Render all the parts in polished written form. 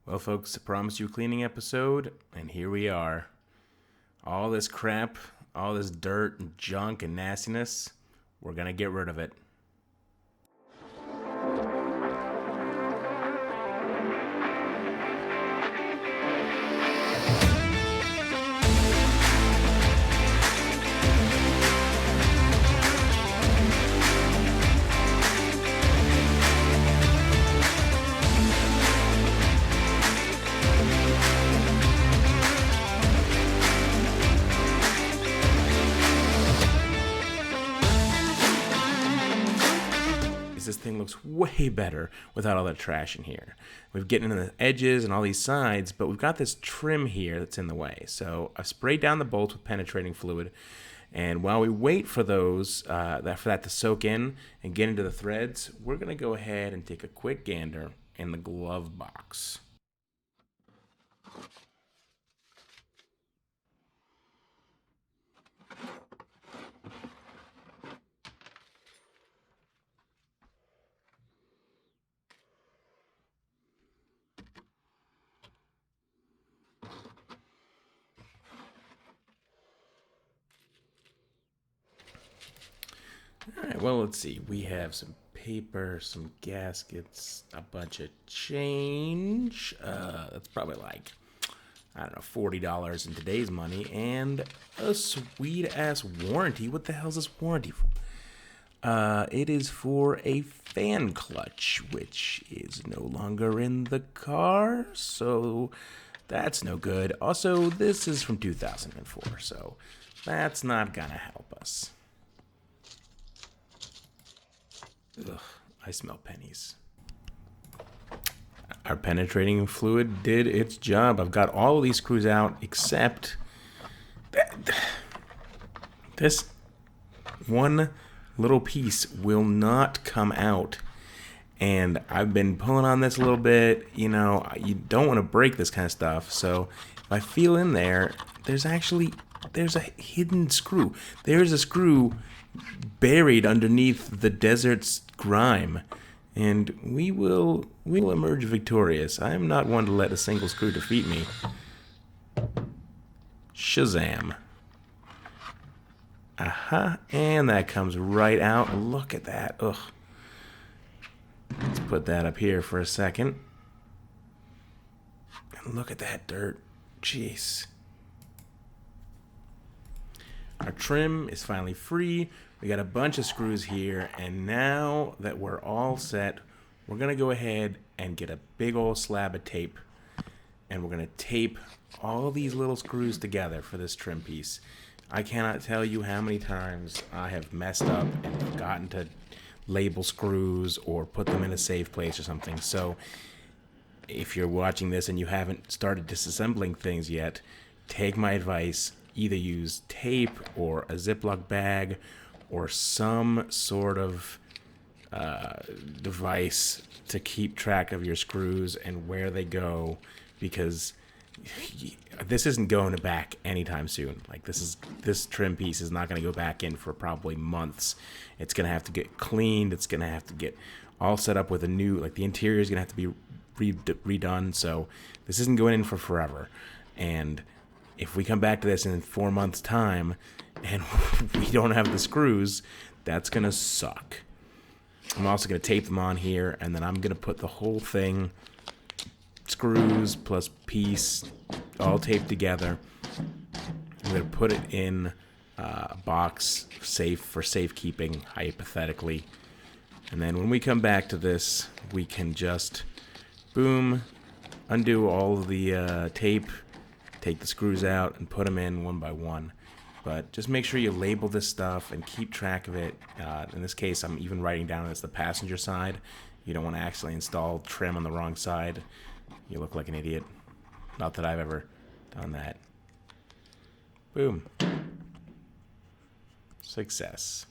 Well, folks, I promised you a cleaning episode, and here we are. All this crap, all this dirt and junk and nastiness, we're gonna get rid of it. This thing looks way better without all that trash in here. We've getting in the edges and all these sides, but we've got this trim here that's in the way. So I've sprayed down the bolts with penetrating fluid, and while we wait for those for that to soak in and get into the threads, we're gonna go ahead and take a quick gander in the glove box. Alright, well, let's see. We have some paper, some gaskets, a bunch of change. That's probably like, I don't know, $40 in today's money, and a sweet-ass warranty. What the hell is this warranty for? It is for a fan clutch, which is no longer in the car, so that's no good. Also, this is from 2004, so that's not gonna help us. Ugh, I smell pennies. Our penetrating fluid did its job. I've got all of these screws out except this one little piece will not come out. And I've been pulling on this a little bit. You know, you don't want to break this kind of stuff. So if I feel in there, there's a hidden screw. There's a screw buried underneath the desert's grime, and we will emerge victorious. I am not one to let a single screw defeat me. Shazam. Aha, and that comes right out. Look at that. Ugh. Let's put that up here for a second. And look at that dirt. Jeez. Our trim is finally free. We got a bunch of screws here, and now that we're all set, we're gonna go ahead and get a big old slab of tape, and we're gonna tape all these little screws together for this trim piece. I cannot tell you how many times I have messed up and forgotten to label screws or put them in a safe place or something. So if you're watching this and you haven't started disassembling things yet, take my advice. Either use tape or a Ziploc bag or some sort of device to keep track of your screws and where they go, because this isn't going back anytime soon. Like this trim piece is not going to go back in for probably months. It's going to have to get cleaned. It's going to have to get all set up with a new, like the interior is going to have to be redone. So this isn't going in for forever. And if we come back to this in 4 months' time and we don't have the screws, that's going to suck. I'm also going to tape them on here, and then I'm going to put the whole thing, screws plus piece, all taped together. I'm going to put it in a box for safekeeping, hypothetically. And then when we come back to this, we can just, boom, undo all of the tape, take the screws out and put them in one by one. But just make sure you label this stuff and keep track of it. In this case, I'm even writing down as the passenger side. You don't want to actually install trim on the wrong side. You look like an idiot. Not that I've ever done that. Boom. Success.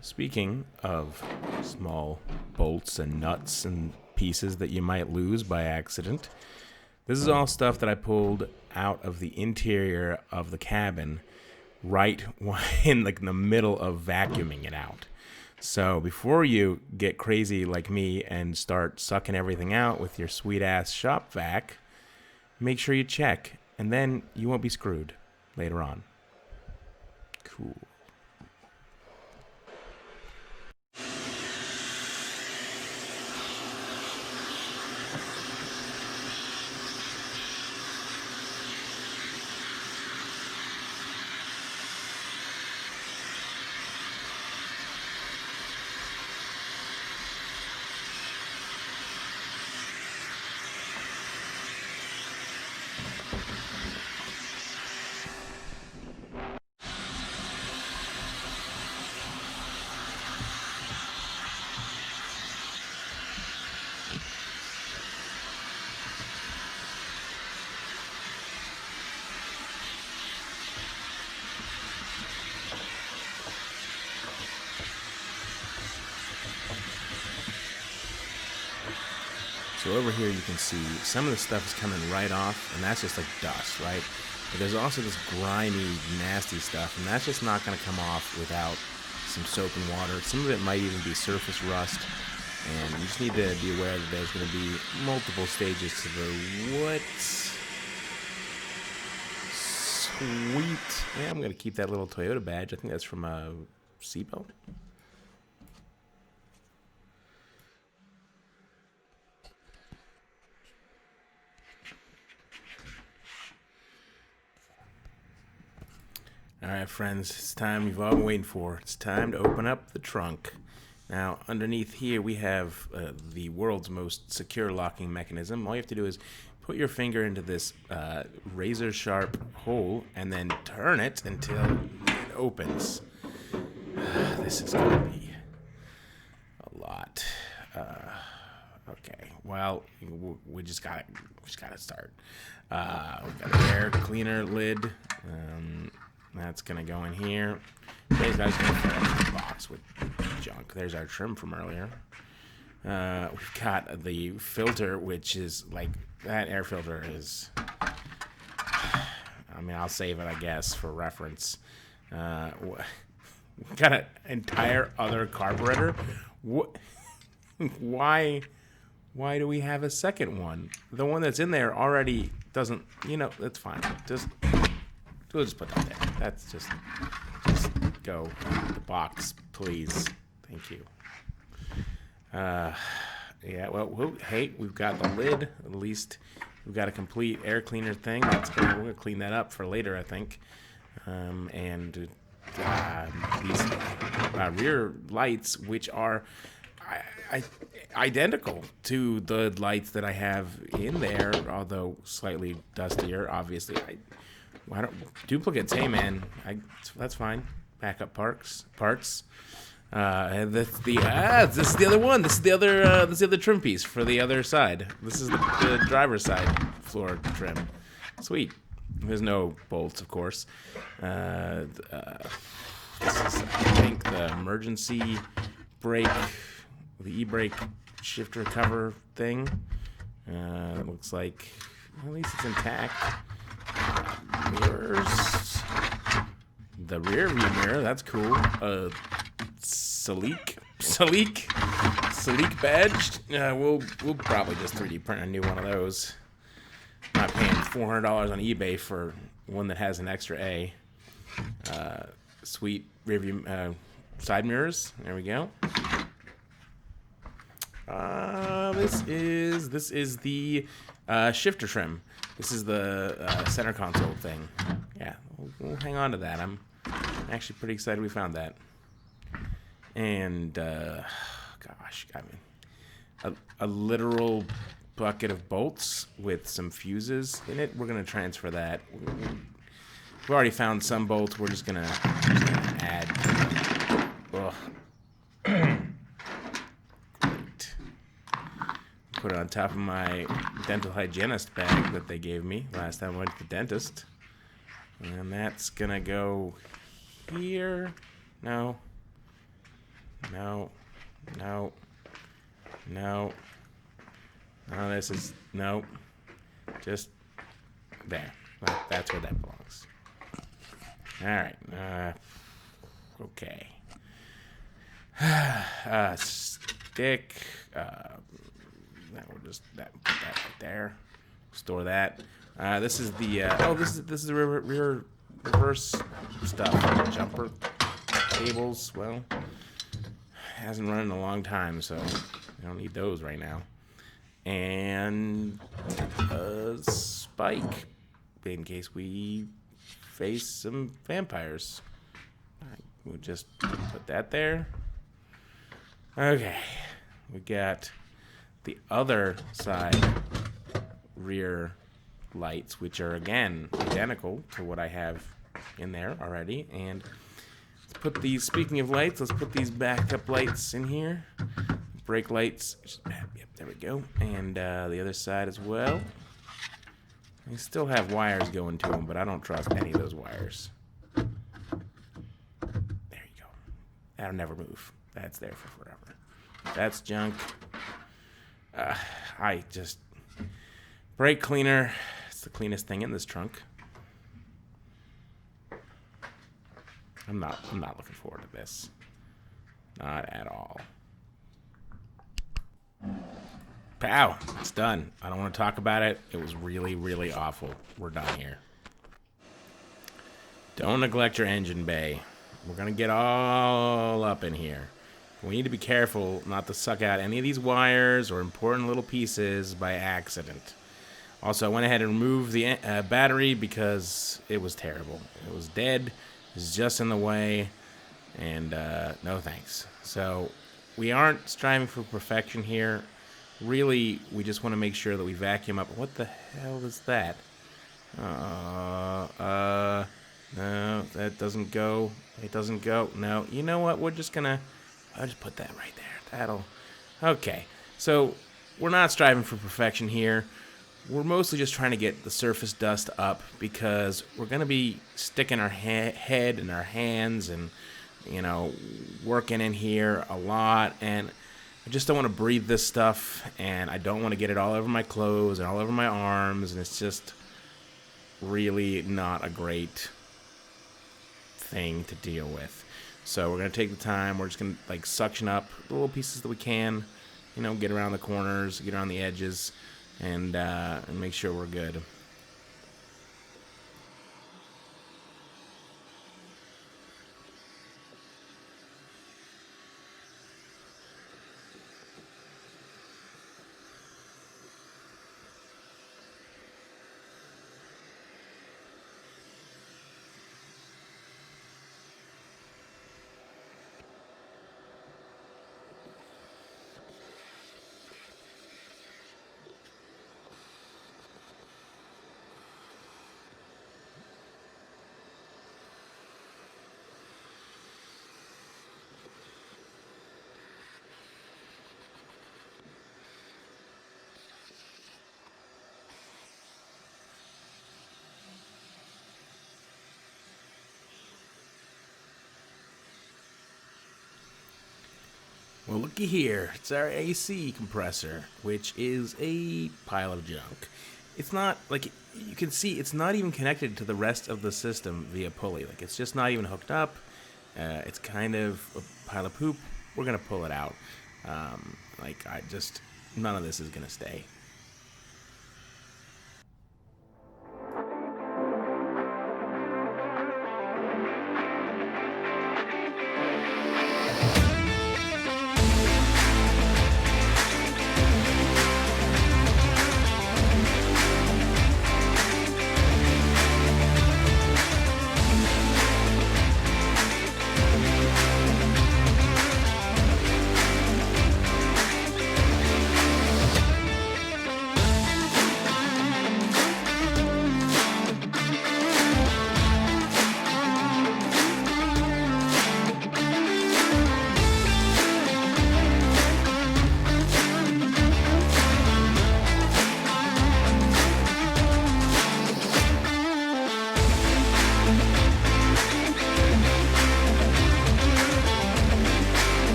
Speaking of small bolts and nuts and pieces that you might lose by accident, this is all stuff that I pulled out of the interior of the cabin right in the middle of vacuuming it out. So before you get crazy like me and start sucking everything out with your sweet ass shop vac, make sure you check, and then you won't be screwed later on. Cool. So over here you can see some of the stuff is coming right off, and that's just like dust, right? But there's also this grimy, nasty stuff, and that's just not going to come off without some soap and water. Some of it might even be surface rust, and you just need to be aware that there's going to be multiple stages to the what? Sweet. Yeah, I'm going to keep that little Toyota badge. I think that's from a seatbelt. All right, friends, it's time you've all been waiting for. It's time to open up the trunk. Now, underneath here, we have the world's most secure locking mechanism. All you have to do is put your finger into this razor-sharp hole and then turn it until it opens. This is going to be a lot. Okay, well, we just got to start. We got an air cleaner lid. That's gonna go in here. Today's guy's gonna fill up the box with junk. There's our trim from earlier. We've got the filter, which is like that air filter is. I mean, I'll save it, I guess, for reference. We got an entire other carburetor. What? Why do we have a second one? The one that's in there already doesn't. You know, that's fine. We'll just put that there. That's just go. The box, please. Thank you. Yeah, well, hey, we've got the lid. At least we've got a complete air cleaner thing. We're going to clean that up for later, I think. And these rear lights, which are identical to the lights that I have in there, although slightly dustier, obviously. Why don't duplicates? Hey man, that's fine. Backup parts. This is the other one. This is the other trim piece for the other side. This is the driver's side floor trim. Sweet. There's no bolts, of course. This is, I think, the emergency brake, the e-brake shifter cover thing. Looks like at least it's intact. Mirrors. The rear view mirror, that's cool. Celica badge. We'll probably just 3D print a new one of those. Not paying $400 on eBay for one that has an extra A. Sweet rear view side mirrors. There we go. This is the shifter trim. This is the center console thing. Yeah, we'll hang on to that. I'm actually pretty excited we found that. And, gosh, I mean, a literal bucket of bolts with some fuses in it. We're going to transfer that. We've already found some bolts. We're just going to add. Ugh. Put it on top of my dental hygienist bag that they gave me last time I went to the dentist. And that's gonna go here. No. This is, no. Just there. That's where that belongs. Alright. Okay. Stick. We'll just put that right there. Store that. This is the this is the reverse stuff. Jumper cables. Well, hasn't run in a long time, so I don't need those right now. And a spike in case we face some vampires. We'll just put that there. Okay, we got the other side rear lights, which are again identical to what I have in there already. And let's put these, speaking of lights, let's put these backup lights in here. Brake lights. Yep, there we go. And the other side as well. They still have wires going to them, but I don't trust any of those wires. There you go. That'll never move. That's there for forever. That's junk. Brake cleaner. It's the cleanest thing in this trunk. I'm not looking forward to this. Not at all. Pow! It's done. I don't want to talk about it. It was really, really awful. We're done here. Don't neglect your engine bay. We're going to get all up in here. We need to be careful not to suck out any of these wires or important little pieces by accident. Also, I went ahead and removed the battery because it was terrible. It was dead. It was just in the way. And no thanks. So we aren't striving for perfection here. Really, we just want to make sure that we vacuum up. What the hell is that? No, that doesn't go. It doesn't go. No, you know what? We're just gonna. I'll just put that right there. That'll. Okay. So we're not striving for perfection here. We're mostly just trying to get the surface dust up because we're gonna be sticking our head and our hands and working in here a lot, and I just don't want to breathe this stuff, and I don't want to get it all over my clothes and all over my arms, and it's just really not a great thing to deal with. So we're going to take the time. We're just going to suction up the little pieces that we can, get around the corners, get around the edges, and make sure we're good. Well, looky here. It's our AC compressor, which is a pile of junk. It's not, you can see, it's not even connected to the rest of the system via pulley. It's just not even hooked up. It's kind of a pile of poop. We're going to pull it out. None of this is going to stay.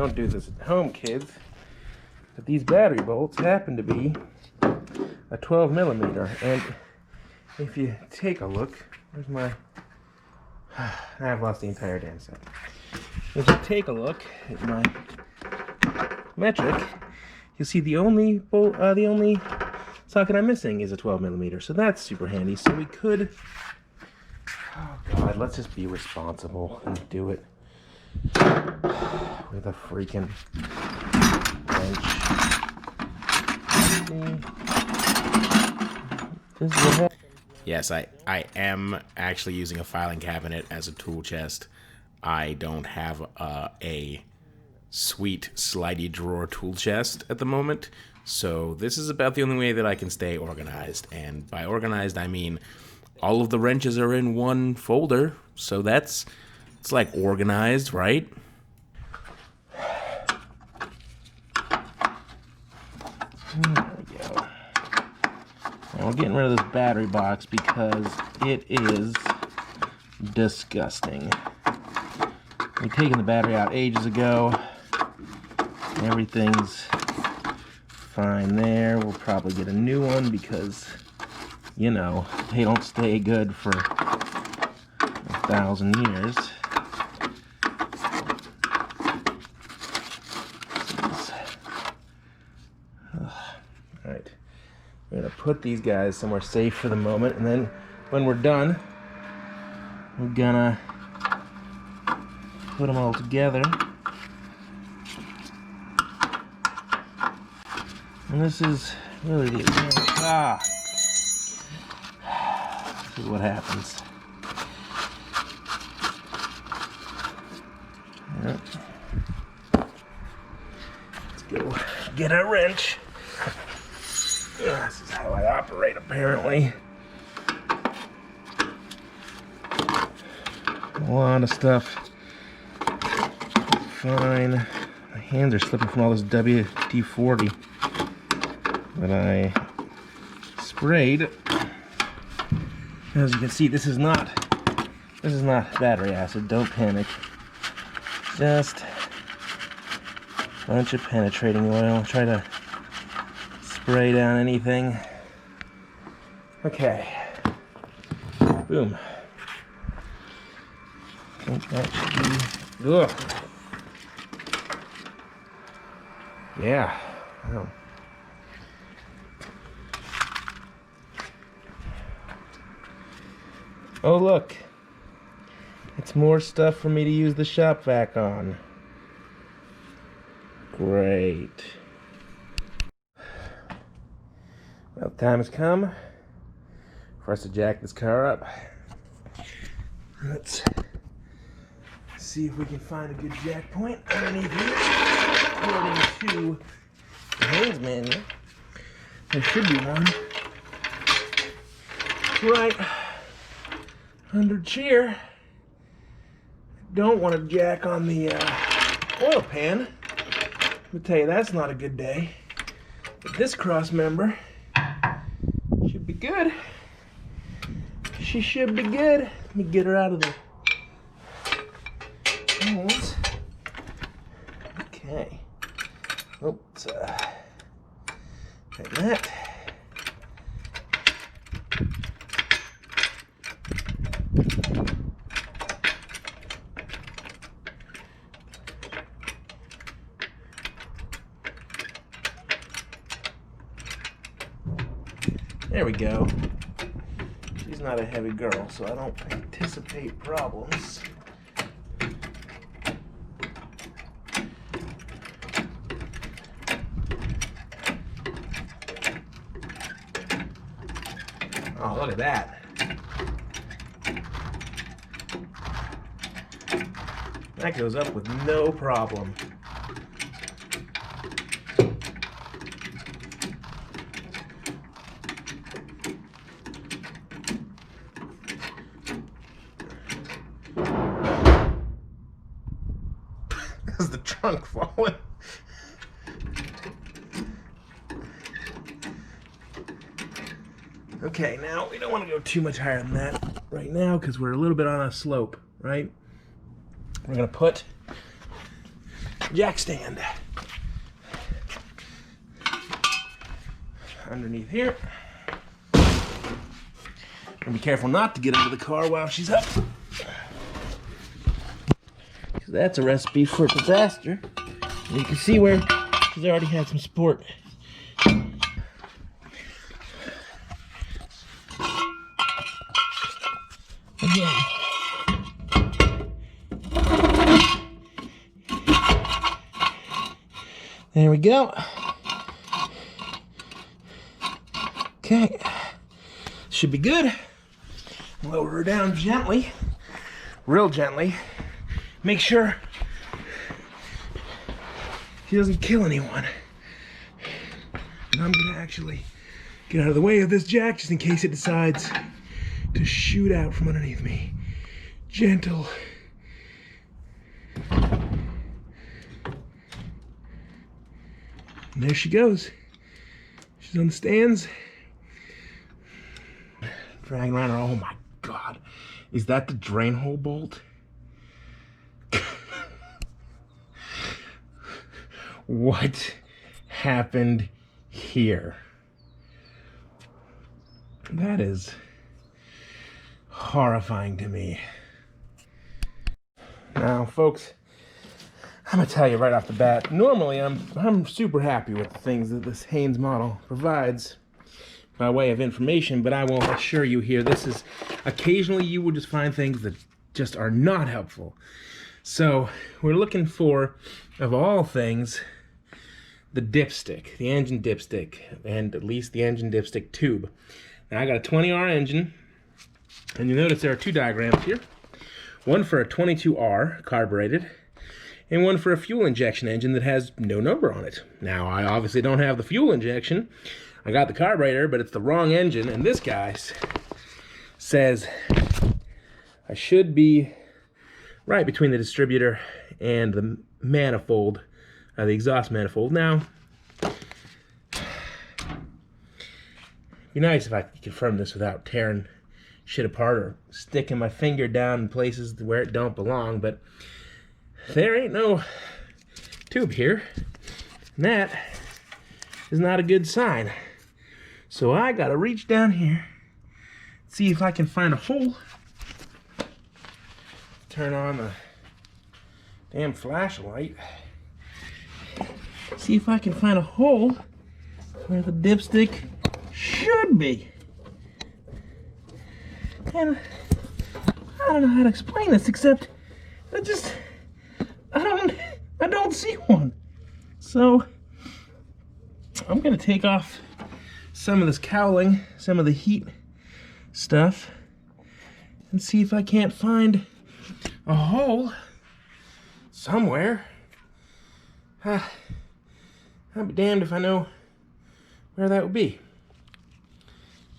don't do this at home, kids. But these battery bolts happen to be a 12 millimeter, and if you take a look, where's my... I've lost the entire damn set. If you take a look at my metric, you'll see the only socket I'm missing is a 12 millimeter, so that's super handy. So we could... Oh God, let's just be responsible and do it with a freaking wrench. This is what happens. Yes, I am actually using a filing cabinet as a tool chest. I don't have a sweet slidey drawer tool chest at the moment, so this is about the only way that I can stay organized. And by organized, I mean all of the wrenches are in one folder, so it's like organized, right? There we go. We're getting rid of this battery box because it is disgusting. We've taken the battery out ages ago. Everything's fine there. We'll probably get a new one because, you know, they don't stay good for 1,000 years. Alright. We're going to put these guys somewhere safe for the moment, and then when we're done, we're going to put them all together. And this is really the this is what happens. Yep. Let's go get a wrench. This is how I operate, apparently. A lot of stuff. Fine. My hands are slipping from all this WD-40 that I sprayed. As you can see, this is not battery acid. Don't panic. Just a bunch of penetrating oil. Try to spray down anything. Okay. Boom. I think that should be... Ugh. Yeah. Oh. Oh, look. It's more stuff for me to use the shop vac on. Great. Well, the time has come for us to jack this car up. Let's see if we can find a good jack point underneath here. According to the Haynes manual, there should be one right under chair. Don't want to jack on the oil pan. I'll tell you, that's not a good day. But this cross member should be good. She should be good. Let me get her out of the hands. Okay. Oops. Like that. There we go. She's not a heavy girl, so I don't anticipate problems. Oh, look at that. That goes up with no problem. Is the trunk falling? Okay, now we don't want to go too much higher than that right now because we're a little bit on a slope, right? We're going to put jack stand. Underneath here. And be careful not to get into the car while she's up. Because that's a recipe for disaster. And you can see where she's already had some support. Again. There we go. Okay. Should be good. Lower her down gently. Real gently. Make sure she doesn't kill anyone. And I'm gonna actually get out of the way of this jack just in case it decides to shoot out from underneath me. Gentle. And there she goes. She's on the stands. Dragging around her. Oh my God. Is that the drain hole bolt? What happened here? That is horrifying to me. Now, folks, I'm gonna tell you right off the bat, normally I'm super happy with the things that this Haynes model provides by way of information, but I will assure you here, this is, occasionally you will just find things that just are not helpful. So we're looking for, of all things, the dipstick, the engine dipstick, and at least the engine dipstick tube. Now I got a 20R engine, and you notice there are two diagrams here. One for a 22R carbureted, and one for a fuel injection engine that has no number on it. Now I obviously don't have the fuel injection. I got the carburetor, but it's the wrong engine, and this guy says I should be right between the distributor and the manifold, the exhaust manifold. Now, it'd be nice if I could confirm this without tearing shit apart or sticking my finger down in places where it don't belong, but there ain't no tube here, and that is not a good sign. So I gotta reach down here, see if I can find a hole. Turn on the damn flashlight. See if I can find a hole where the dipstick should be. And I don't know how to explain this except I don't see one. So I'm gonna take off some of this cowling, some of the heat stuff, and see if I can't find a hole somewhere. I'll be damned if I know where that would be.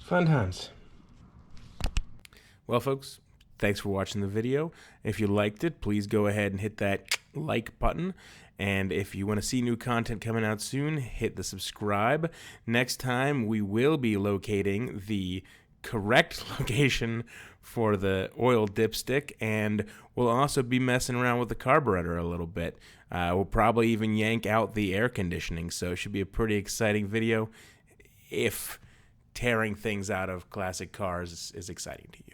Fun times. Well, folks, thanks for watching the video. If you liked it, please go ahead and hit that like button. And if you want to see new content coming out soon, hit the subscribe. Next time, we will be locating the correct location for the oil dipstick, and we'll also be messing around with the carburetor a little bit. We'll probably even yank out the air conditioning, so it should be a pretty exciting video if tearing things out of classic cars is exciting to you.